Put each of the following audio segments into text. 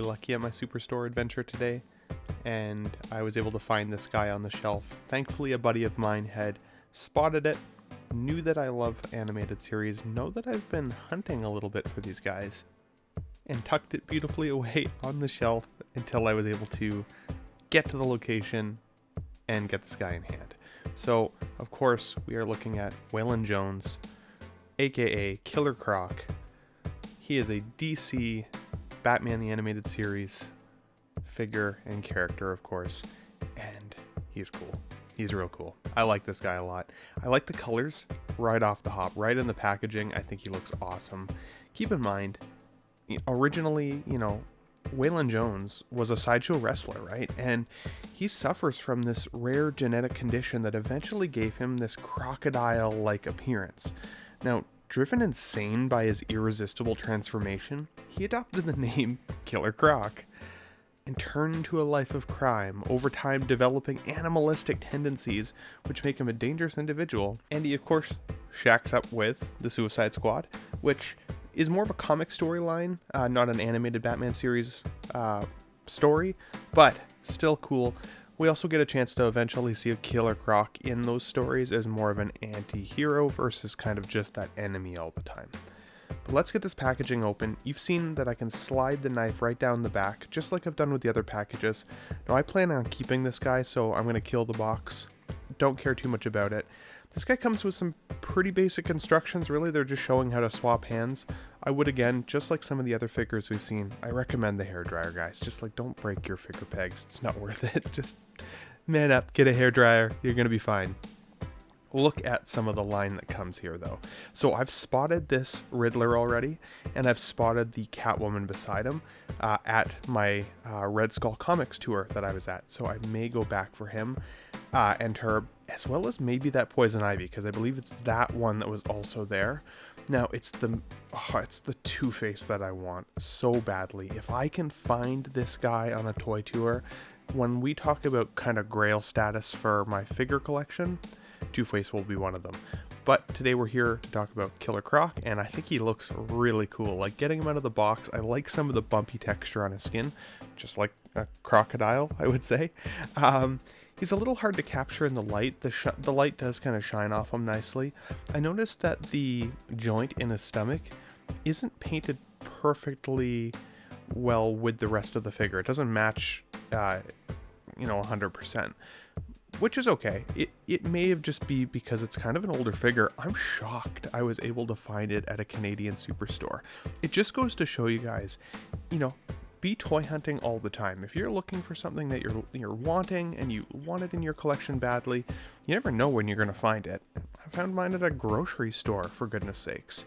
lucky at my Superstore adventure today, and I was able to find this guy on the shelf. Thankfully, a buddy of mine had spotted it, knew that I love animated series, know that I've been hunting a little bit for these guys, and tucked it beautifully away on the shelf until I was able to get to the location and get this guy in hand. So, of course, we are looking at Waylon Jones, aka Killer Croc. He is a DC Batman the Animated Series figure and character, of course, and he's cool. He's real cool. I like this guy a lot. I like the colors right off the hop, right in the packaging. I think he looks awesome. Keep in mind, originally, Waylon Jones was a sideshow wrestler, right? And he suffers from this rare genetic condition that eventually gave him this crocodile-like appearance. Now, driven insane by his irresistible transformation, he adopted the name Killer Croc and turned into a life of crime, over time developing animalistic tendencies which make him a dangerous individual. And he, of course, shacks up with the Suicide Squad, which is more of a comic storyline, not an animated Batman series story, but still cool. We also get a chance to eventually see a Killer Croc in those stories as more of an anti-hero versus kind of just that enemy all the time. But let's get this packaging open. You've seen that I can slide the knife right down the back, just like I've done with the other packages. Now I plan on keeping this guy, so I'm going to kill the box. Don't care too much about it. This guy comes with some pretty basic instructions. Really, they're just showing how to swap hands. I would, again, just like some of the other figures we've seen, I recommend the hairdryer, guys. Just like, don't break your figure pegs. It's not worth it. Just man up, get a hairdryer. You're going to be fine. Look at some of the line that comes here, though. So I've spotted this Riddler already, and I've spotted the Catwoman beside him at my Red Skull Comics tour that I was at. So I may go back for him and her, as well as maybe that Poison Ivy, because I believe it's that one that was also there. Now, it's the Two-Face that I want so badly. If I can find this guy on a toy tour, when we talk about kind of grail status for my figure collection, Two-Face will be one of them. But today we're here to talk about Killer Croc, and I think he looks really cool. Like, getting him out of the box, I like some of the bumpy texture on his skin, just like a crocodile, I would say. He's a little hard to capture in the light. The light does kind of shine off him nicely. I noticed that the joint in his stomach isn't painted perfectly well with the rest of the figure. It doesn't match, 100%. Which is okay. It may have just be because it's kind of an older figure. I'm shocked I was able to find it at a Canadian superstore. It just goes to show you guys, be toy hunting all the time. If you're looking for something that you're wanting and you want it in your collection badly, you never know when you're going to find it. I found mine at a grocery store, for goodness sakes.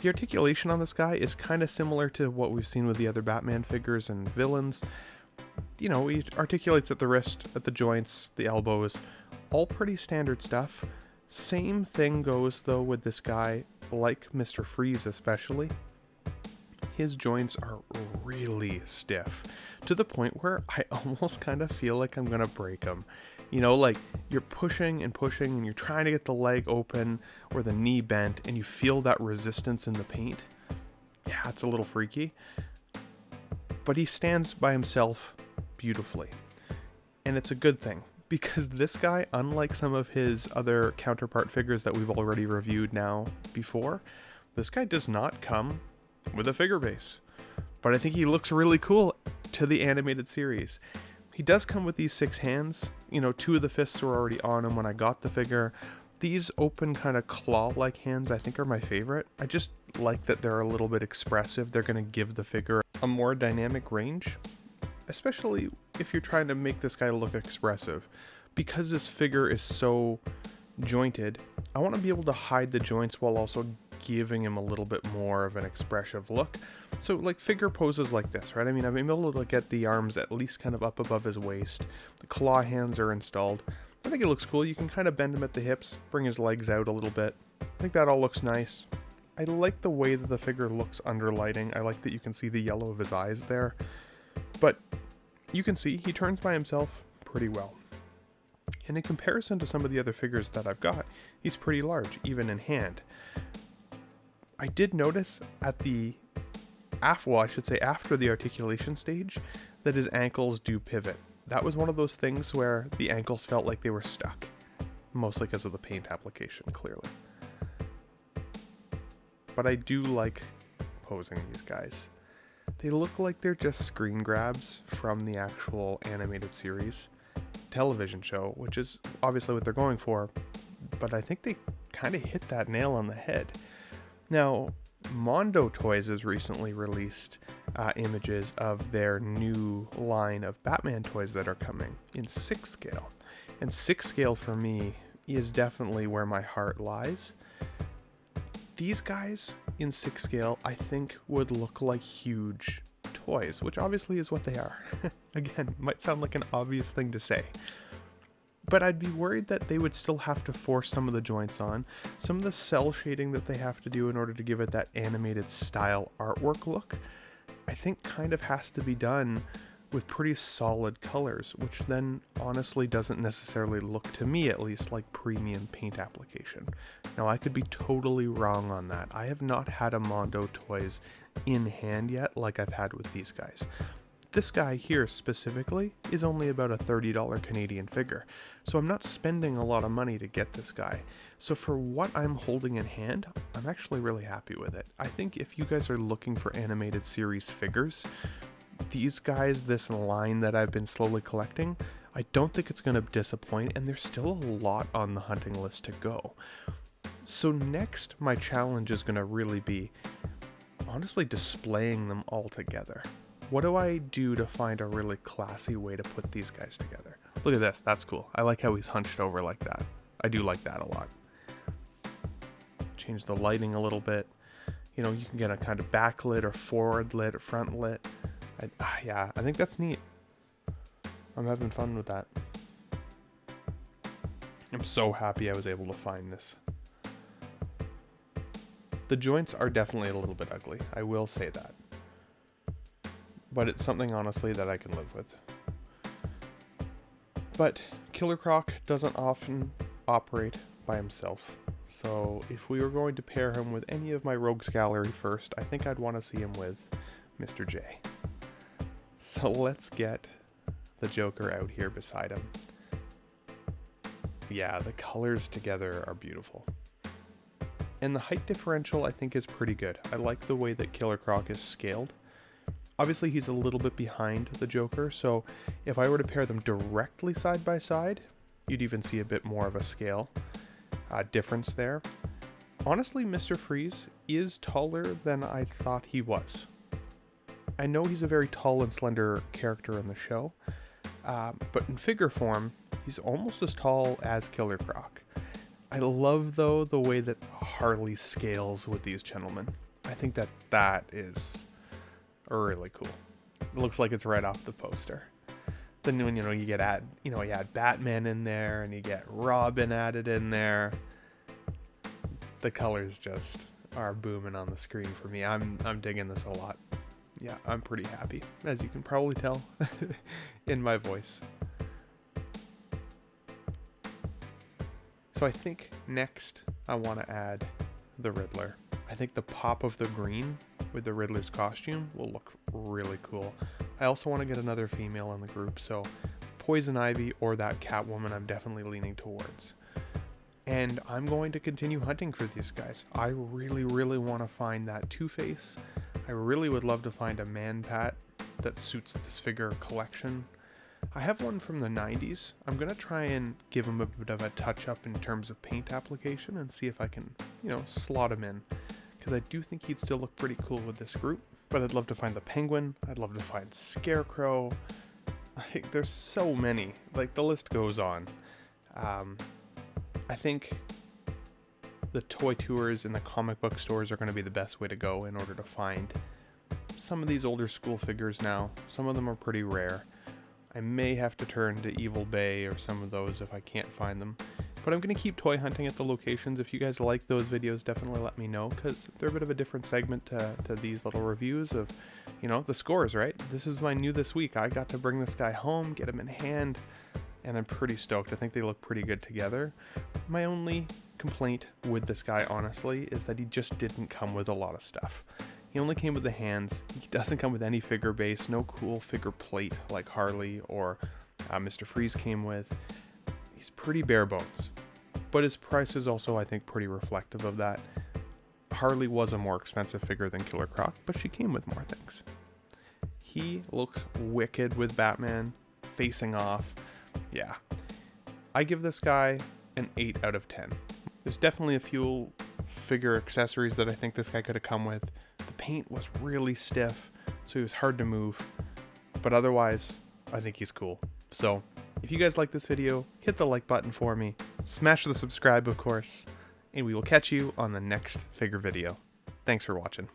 The articulation on this guy is kind of similar to what we've seen with the other Batman figures and villains. He articulates at the wrist, at the joints, the elbows, all pretty standard stuff. Same thing goes, though, with this guy, like Mr. Freeze especially. His joints are really stiff, to the point where I almost kind of feel like I'm going to break them. Like, you're pushing and pushing, and you're trying to get the leg open, or the knee bent, and you feel that resistance in the paint. Yeah, it's a little freaky. But he stands by himself beautifully, and it's a good thing, because this guy, unlike some of his other counterpart figures that we've already reviewed before, this guy does not come with a figure base, but I think he looks really cool to the animated series. He does come with these 6 hands. 2 of the fists were already on him when I got the figure. These open kind of claw-like hands I think are my favorite. I just like that they're a little bit expressive. They're going to give the figure a more dynamic range, especially if you're trying to make this guy look expressive. Because this figure is so jointed, I want to be able to hide the joints while also giving him a little bit more of an expressive look. So, like, figure poses like this, right? I'm able to get the arms at least kind of up above his waist. The claw hands are installed. I think it looks cool. You can kind of bend him at the hips, bring his legs out a little bit. I think that all looks nice. I like the way that the figure looks under lighting. I like that you can see the yellow of his eyes there. But you can see he turns by himself pretty well. And in comparison to some of the other figures that I've got, he's pretty large, even in hand. I did notice at the I should say after the articulation stage, that his ankles do pivot. That was one of those things where the ankles felt like they were stuck, mostly because of the paint application, clearly. But I do like posing these guys. They look like they're just screen grabs from the actual animated series television show, which is obviously what they're going for, but I think they kind of hit that nail on the head. Now, Mondo Toys has recently released images of their new line of Batman toys that are coming in 6 scale. And 6 scale for me is definitely where my heart lies. These guys in 6 scale, I think, would look like huge toys, which obviously is what they are. Again, might sound like an obvious thing to say. But I'd be worried that they would still have to force some of the joints on. Some of the cell shading that they have to do in order to give it that animated style artwork look, I think kind of has to be done with pretty solid colors, which then honestly doesn't necessarily look, to me at least, like premium paint application. Now, I could be totally wrong on that. I have not had a Mondo Toys in hand yet like I've had with these guys. This guy here specifically is only about a $30 Canadian figure, so I'm not spending a lot of money to get this guy. So for what I'm holding in hand, I'm actually really happy with it. I think if you guys are looking for animated series figures, these guys, this line that I've been slowly collecting, I don't think it's going to disappoint, and there's still a lot on the hunting list to go. So next, my challenge is going to really be honestly displaying them all together. What do I do to find a really classy way to put these guys together? Look at this, that's cool. I like how he's hunched over like that. I do like that a lot. Change the lighting a little bit. You know, you can get a kind of backlit or forward lit or front lit. Yeah, I think that's neat. I'm having fun with that. I'm so happy I was able to find this. The joints are definitely a little bit ugly, I will say that. But it's something, honestly, that I can live with. But Killer Croc doesn't often operate by himself. So if we were going to pair him with any of my Rogues Gallery first, I think I'd want to see him with Mr. J. So let's get the Joker out here beside him. Yeah, the colors together are beautiful. And the height differential, I think, is pretty good. I like the way that Killer Croc is scaled. Obviously, he's a little bit behind the Joker, so if I were to pair them directly side by side, you'd even see a bit more of a scale difference there. Honestly, Mr. Freeze is taller than I thought he was. I know he's a very tall and slender character in the show, but in figure form, he's almost as tall as Killer Croc. I love, though, the way that Harley scales with these gentlemen. I think that is really cool. It looks like it's right off the poster. Then when you add Batman in there and you get Robin added in there, the colors just are booming on the screen for me. I'm digging this a lot. Yeah, I'm pretty happy, as you can probably tell in my voice. So I think next I want to add the Riddler. I think the pop of the green with the Riddler's costume will look really cool. I also want to get another female in the group, so Poison Ivy or that Catwoman I'm definitely leaning towards. And I'm going to continue hunting for these guys. I really, really want to find that Two-Face. I really would love to find a Man-Bat that suits this figure collection. I have one from the 90s. I'm going to try and give him a bit of a touch-up in terms of paint application and see if I can, slot him in. Because I do think he'd still look pretty cool with this group. But I'd love to find the Penguin. I'd love to find Scarecrow. There's so many. The list goes on. I think the toy tours in the comic book stores are going to be the best way to go in order to find some of these older school figures now. Some of them are pretty rare. I may have to turn to Evil Bay or some of those if I can't find them. But I'm going to keep toy hunting at the locations. If you guys like those videos, definitely let me know, because they're a bit of a different segment to these little reviews of, the scores, right? This is my new this week. I got to bring this guy home, get him in hand, and I'm pretty stoked. I think they look pretty good together. My only complaint with this guy, honestly, is that he just didn't come with a lot of stuff. He only came with the hands. He doesn't come with any figure base, no cool figure plate like Harley or Mr. Freeze came with. He's pretty bare bones, but his price is also, I think, pretty reflective of that. Harley was a more expensive figure than Killer Croc, but she came with more things. He looks wicked with Batman facing off. Yeah. I give this guy an 8 out of 10. There's definitely a few figure accessories that I think this guy could have come with. The paint was really stiff, so he was hard to move. But otherwise, I think he's cool. So, if you guys like this video, hit the like button for me. Smash the subscribe, of course. And we will catch you on the next figure video. Thanks for watching.